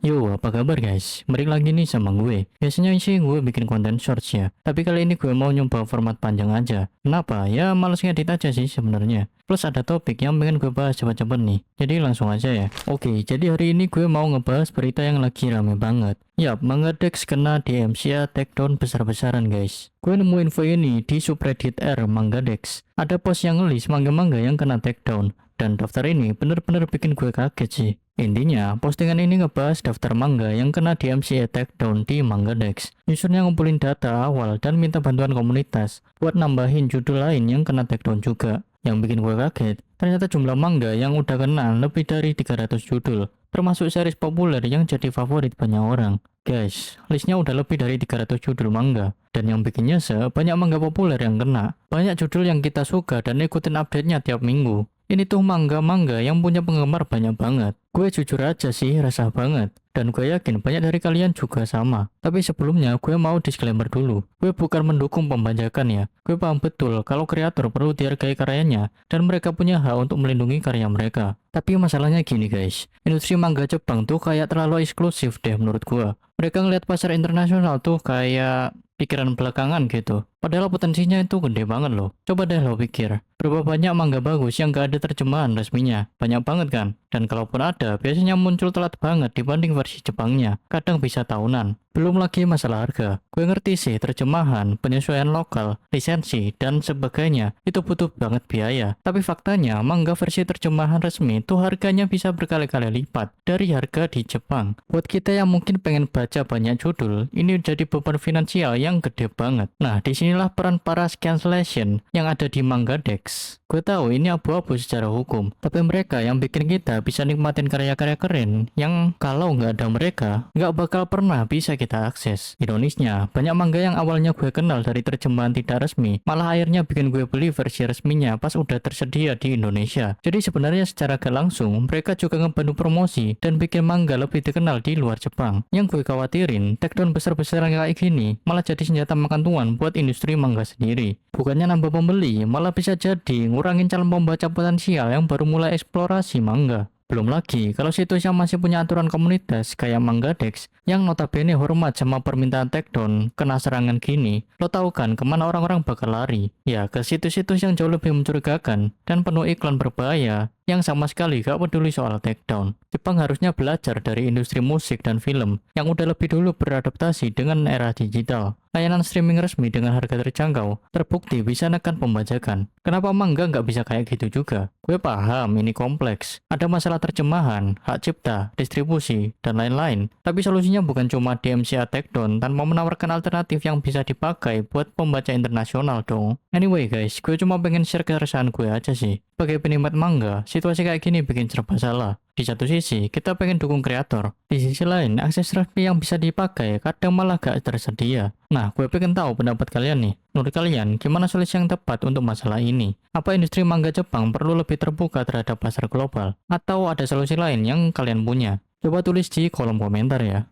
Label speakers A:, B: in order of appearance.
A: Yo, apa kabar guys? Balik lagi nih sama gue. Biasanya sih gue bikin konten shorts ya. Tapi kali ini gue mau nyoba format panjang aja. Kenapa? Ya males ngedit aja sih sebenarnya. Plus ada topik yang pengen gue bahas cepet-cepet nih. Jadi langsung aja ya. Oke, jadi hari ini gue mau ngebahas berita yang lagi rame banget. Yap, Manga Dex kena DMCA takedown besar-besaran guys. Gue nemu info ini di subreddit R Manga Dex. Ada post yang ngelis manga-manga yang kena takedown. Dan daftar ini bener-bener bikin gue kaget sih. Intinya, postingan ini ngebahas daftar manga yang kena DMCA takedown di Manga Dex. Usernya ngumpulin data awal dan minta bantuan komunitas buat nambahin judul lain yang kena takedown juga. Yang bikin gue kaget, ternyata jumlah manga yang udah kena lebih dari 300 judul, termasuk series populer yang jadi favorit banyak orang. Guys, listnya udah lebih dari 300 judul manga. Dan yang bikin nyesek, banyak manga populer yang kena. Banyak judul yang kita suka dan ikutin update-nya tiap minggu. Ini tuh manga-manga yang punya penggemar banyak banget. Gue jujur aja sih resah banget. Dan gue yakin banyak dari kalian juga sama. Tapi sebelumnya gue mau disclaimer dulu. Gue bukan mendukung pembajakan ya. Gue paham betul kalau kreator perlu dihargai karyanya. Dan mereka punya hak untuk melindungi karya mereka. Tapi masalahnya gini guys. Industri manga Jepang tuh kayak terlalu eksklusif deh menurut gue. Mereka ngeliat pasar internasional tuh kayak pikiran belakangan gitu. Padahal potensinya itu gede banget loh. Coba deh lo pikir, berapa banyak manga bagus yang gak ada terjemahan resminya? Banyak banget kan? Dan kalaupun ada, biasanya muncul telat banget dibanding versi Jepangnya. Kadang bisa tahunan. Belum lagi masalah harga. Gue ngerti sih terjemahan, penyesuaian lokal, lisensi, dan sebagainya. Itu butuh banget biaya. Tapi faktanya, manga versi terjemahan resmi tuh harganya bisa berkali-kali lipat dari harga di Jepang. Buat kita yang mungkin pengen baca banyak judul, ini jadi beban finansial yang gede banget. Nah, disinilah peran para cancellation yang ada di Manga Dex. Gue tahu ini abu-abu secara hukum, tapi mereka yang bikin kita bisa nikmatin karya-karya keren yang kalau nggak ada mereka, nggak bakal pernah bisa kita akses. Ironisnya, banyak manga yang awalnya gue kenal dari terjemahan tidak resmi, malah akhirnya bikin gue beli versi resminya pas udah tersedia di Indonesia. Jadi sebenarnya secara gak langsung, mereka juga ngebantu promosi dan bikin manga lebih dikenal di luar Jepang. Yang gue khawatirin, takedown besar-besaran kayak gini malah jadi senjata makan tuan buat industri manga sendiri. Bukannya nambah pembeli, malah bisa jadi ngurangin calon pembaca potensial yang baru mulai eksplorasi manga. Belum lagi, kalau situs yang masih punya aturan komunitas kayak Manga Dex, yang notabene hormat sama permintaan takedown, kena serangan gini, lo tahu kan kemana orang-orang bakal lari? Ya, ke situs-situs yang jauh lebih mencurigakan, dan penuh iklan berbahaya, yang sama sekali gak peduli soal takedown. Jepang harusnya belajar dari industri musik dan film, yang udah lebih dulu beradaptasi dengan era digital. Layanan streaming resmi dengan harga terjangkau, terbukti bisa nekan pembajakan. Kenapa manga nggak bisa kayak gitu juga? Gue paham ini kompleks. Ada masalah terjemahan, hak cipta, distribusi, dan lain-lain. Tapi solusinya bukan cuma DMCA takedown tanpa menawarkan alternatif yang bisa dipakai buat pembaca internasional dong. Anyway guys, gue cuma pengen share keresahan gue aja sih. Sebagai penikmat manga, situasi kayak gini bikin serba salah. Di satu sisi, kita pengen dukung kreator. Di sisi lain, akses resmi yang bisa dipakai kadang malah gak tersedia. Nah, gue pengen tahu pendapat kalian nih. Menurut kalian, gimana solusi yang tepat untuk masalah ini? Apa industri manga Jepang perlu lebih terbuka terhadap pasar global? Atau ada solusi lain yang kalian punya? Coba tulis di kolom komentar ya.